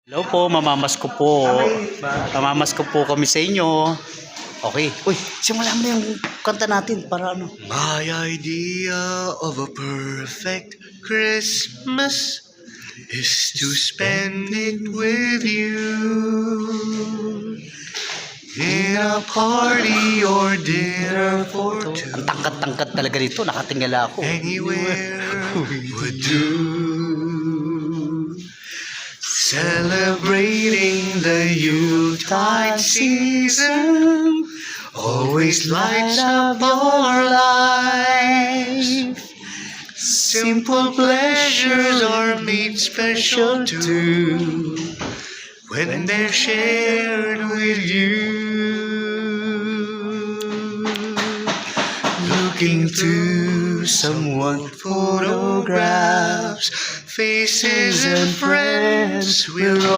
Hello po, mamamas ko po. Mamamas ko po kami sa inyo. Okay. Uy, simulan mo na yung kanta natin para ano. My idea of a perfect Christmas is to spend it with you in a party or dinner for two. Ang tangkad-tangkad talaga dito, nakatingala ako. Anywhere would do. Celebrating the Yuletide season always lights up our life. Simple pleasures are made special too when they're shared with you. Looking through someone's photographs, faces and friends, we're all